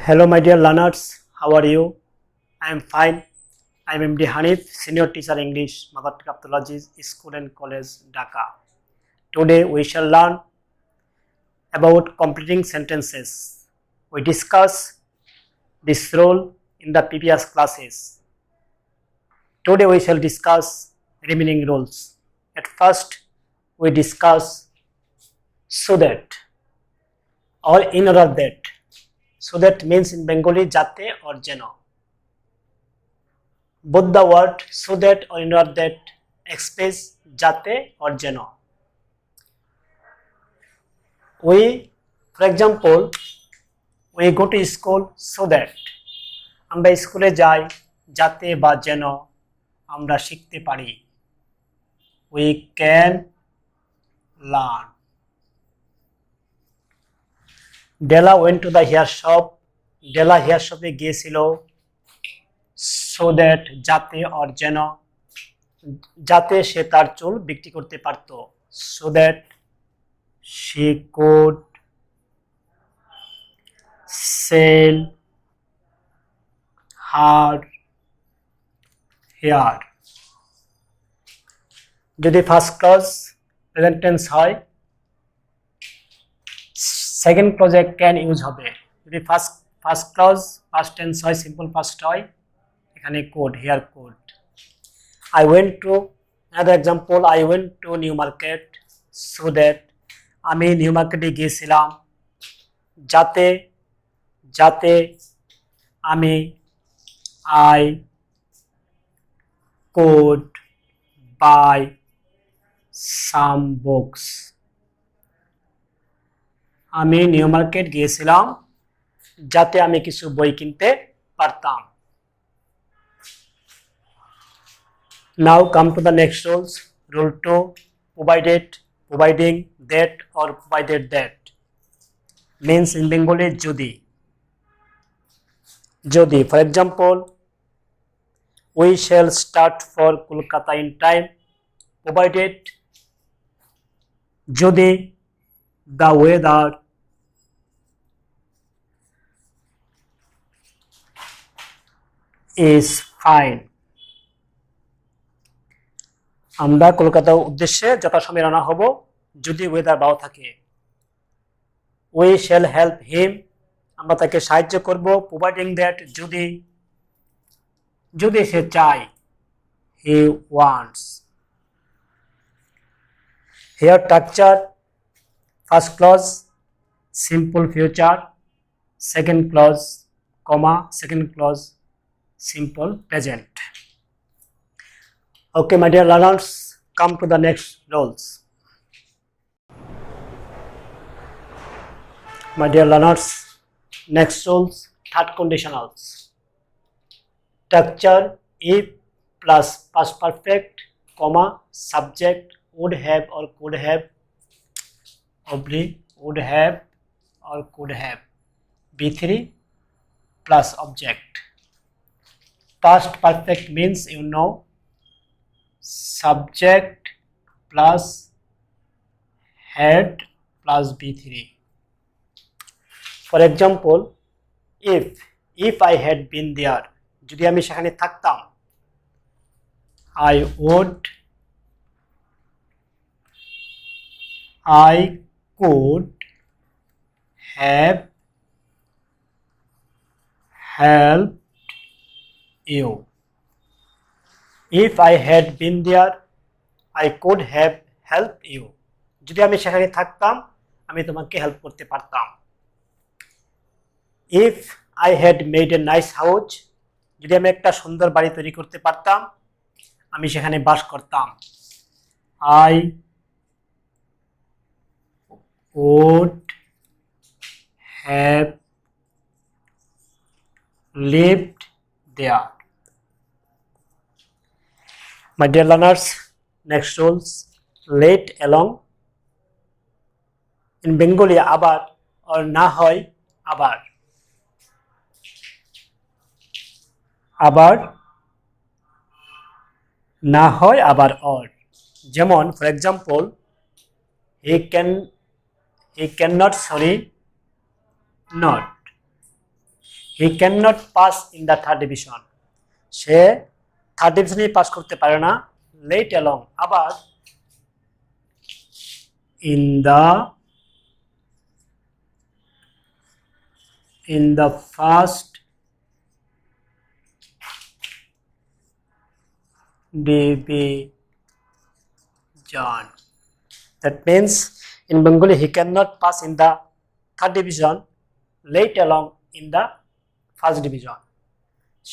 Hello, my dear learners. How are you? I am fine. I am MD Hanif, Senior Teacher English, Mother Pathology, School and College, Dhaka. Today we shall learn about completing sentences. We discuss this role in the previous classes. Today we shall discuss remaining roles. At first, we discuss so that or in order that. So that means in Bengali jate or jeno. Both the word so that or in order that express jate or jeno. We, for example, we go to school so that আমরা স্কুলে যাই যাতে বা যেন আমরা শিখতে পারি। We can learn. Della went to the hair shop. Della hair shop এ গিয়েছিল so that যাতে or যেন যাতে সে তার চুল বিক্রি করতে পারত। So that she could sell her hair. যদি ফার্স্ট ক্লজ প্রেজেন্ট টেন্স হয় সেকেন্ড ক্লজে ক্যান ইউজ হবে। যদি ফার্স্ট ক্লজ পাস্ট টেন্স হয় সিম্পল পাস্ট হয় এখানে could here could. I went to another example, I went to New Market so that আমি new মার্কেটে গিয়েছিলাম যাতে যাতে আমি I could buy some books. আমি নিউ মার্কেট গিয়েছিলাম যাতে আমি কিছু বই কিনতে পারতাম। Now come to the next rules. Rule 2, provided, providing that or provided that means in Bengali jodi. Jodi, for example, we shall start for Kolkata in time provided jodi the weather is fine. আমরা কলকাতার উদ্দেশ্যে যথাসময়ে রওনা হব যদি weather ভালো থাকে। We shall help him, আমরা তাকে সাহায্য করব providing that যদি যদি সে চায় he wants. Here structure, first clause simple future, second clause comma, second clause simple present. Okay, my dear learners, come to the next roles. My dear learners, next roles, third conditionals. Structure if plus past perfect, comma, subject would have or could have, oblique would have or could have, B3 plus object. Past perfect means you know subject plus had plus B3. For example, if I had been there, যদি আমি সেখানে থাকতাম I could have helped you. If I had been there, I could have helped you. যদি আমি সেখানে থাকতাম আমি তোমাকে হেল্প করতে পারতাম। If I had made a nice house, যদি আমি একটা সুন্দর বাড়ি তৈরি করতে পারতাম আমি সেখানে বাস করতাম। I would have lived there. My dear learners, next rules, let along. In Bengali abar or na hoy abar. আবার না হয় আবার or যেমন for example he cannot sorry not he can not pass in the third division, সে third ডিভিশনে পাস করতে পারে না। লেট অ্যালং, আবার in the first division. That means in Bengali he cannot pass in the third division, let alone in the first division.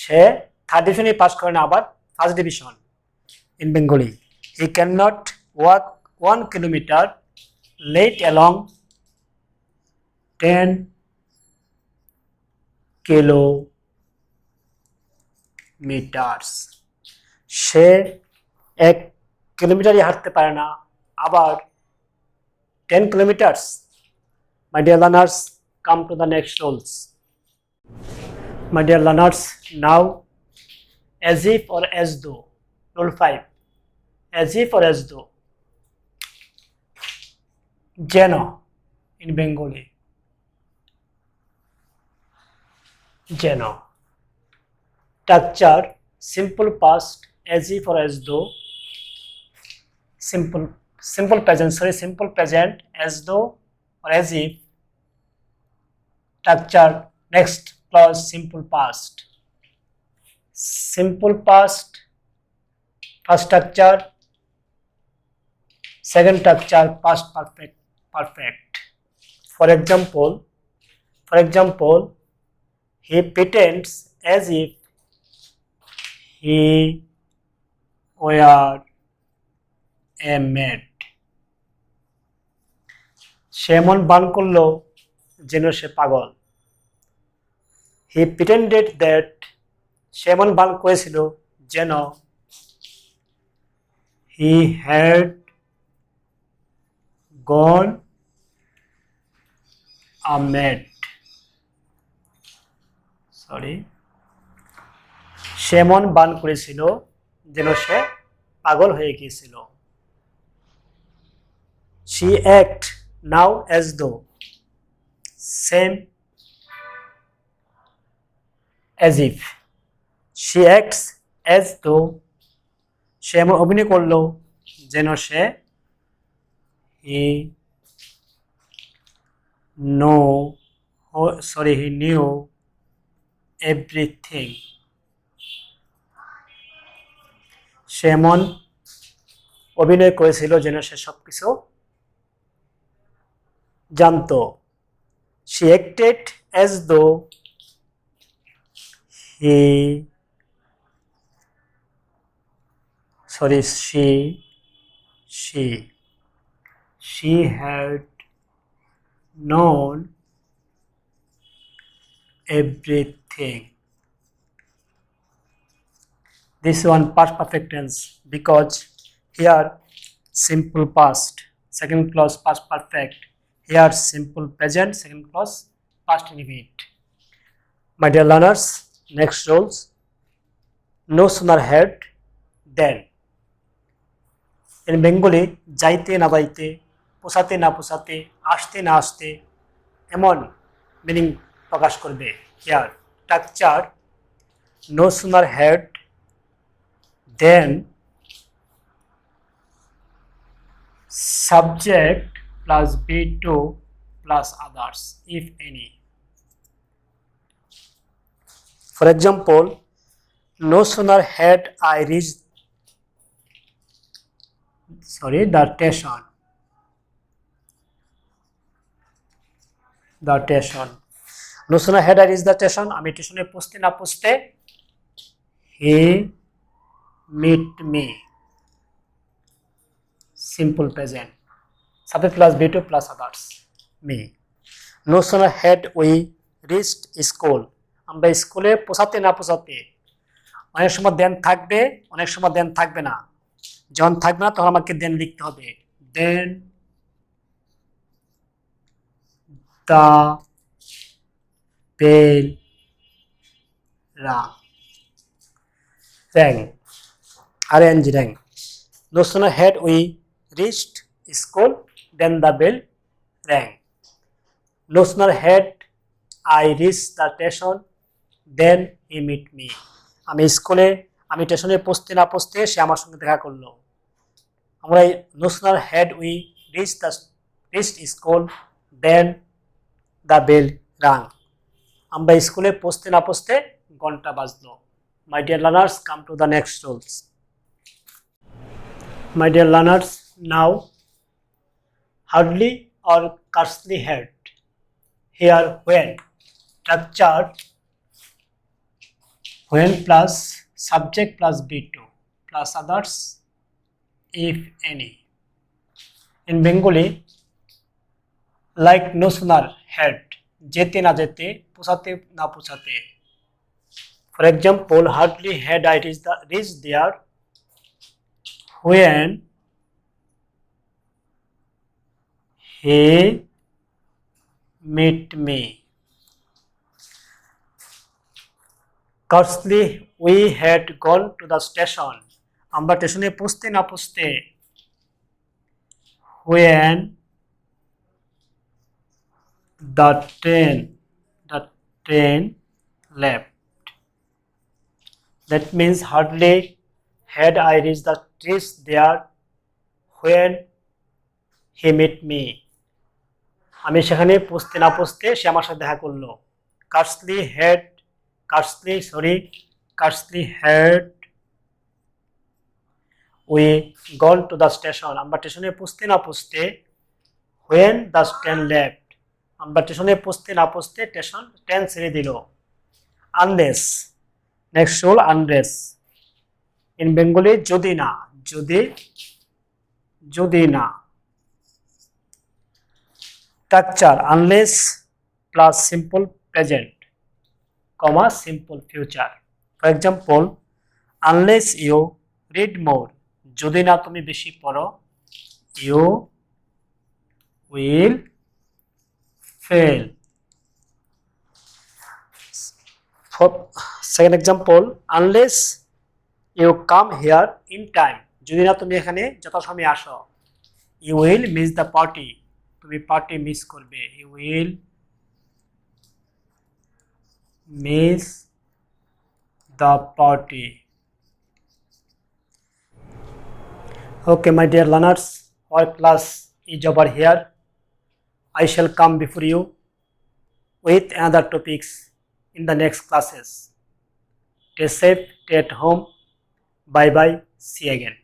সে third ডিভিশনে পাস করে না, আবার first division. In Bengali he cannot walk 1 kilometer, let alone 10 kilometers. সে 1 কিলোমিটারই হাঁটতে পারে না, আবার 10 kilometers. My dear learners, come to the next rules. My dear learners, now as if or as though. Rule 5. As if or as though. Jeno in Bengali. Jeno. Structure simple past as if or as though. Simple present as though or as if. Structure next clause simple past. Simple past first structure, second structure past perfect. For example, he pretends as if he were a maid. সে এমন বান করলো যেন সে পাগল। He pretended that, সে এমন বান করেছিল যেন he had gone a maid. সে এমন বান করেছিল যেন সে পাগল হয়ে গিয়েছিল। She act now as though, same as if. She acts as though, সে এমন অভিনয় করলো যেন সে he knew everything. সে এমন অভিনয় করেছিল যেন সে সবকিছু জানতো। She acted as though she had known everything. This one past perfect tense, because here simple past, second clause past perfect, here simple present, second clause past indefinite. My dear learners, next rules. No sooner had than. In Bengali যাইতে না যাইতে, পোষাতে না পোষাতে, আসতে না আসতে এমন meaning প্রকাশ করবে। Here structure no sooner had than subject plus be2 plus others, if any. For example, no sooner had I reached the station. No sooner had I reached the station, আমি স্টেশনে পৌঁছতে না পৌঁছতে he meet me. Simple present. Subject plus be2 plus others, me. No sooner had we reached school. আমরা স্কুলে পৌঁছাতে না পৌঁছাতে, অনেক সময় দেন থাকবে, অনেক সময় দেন থাকবে না। যখন থাকবে না তখন আমাকে দেন লিখতে হবে। দেন the bell rang. rang. No sooner had we reached school then the bell rang. No sooner had I reached the station then he meet me. আমি স্টেশনে পৌঁছতে না পৌঁছতে সে আমার সঙ্গে দেখা করলো। আমরা no sooner had we reached school then the bell rang. আমরা স্কুলে পৌঁছতে না পৌঁছতে ঘন্টা বাজলো। My dear learners, come to the next rules. My dear learners, now hardly or scarcely had. Here when structure when plus subject plus B2 plus others if any. In Bengali, like no sooner had, যেতে না যেতে, পৌঁছাতে না পৌঁছাতে. For example, hardly had I reached there when he met me. Scarcely we had gone to the station. আমরা স্টেশনে পৌঁছতে না পৌঁছতে. When the train left. That means hardly had I reached there when he met me. আমি সেখানে পৌঁছতে না পৌঁছতে সে আমার সাথে দেখা করলো। Scarcely had we gone to the station. আমরা স্টেশনে পৌঁছতে না পৌঁছতে when the train left. আমরা স্টেশনে পৌঁছতে না পৌঁছতে ট্রেন ছেড়ে দিল। Unless, next rule, unless. In Bengali, যদি না, যদি না। Structure unless plus simple present, comma simple future. For example, unless you read more, যদি না তুমি বেশি পড়ো, you will fail. For second example, unless you come here in time, যদি না তুমি এখানে যথাসময়ে আসো, you will miss the party, তুমি পার্টি মিস করবে, you will miss the party. Okay, my dear learners, our class is over here. I shall come before you with another topics in the next classes. Stay safe, stay at home. Bye bye, see you again.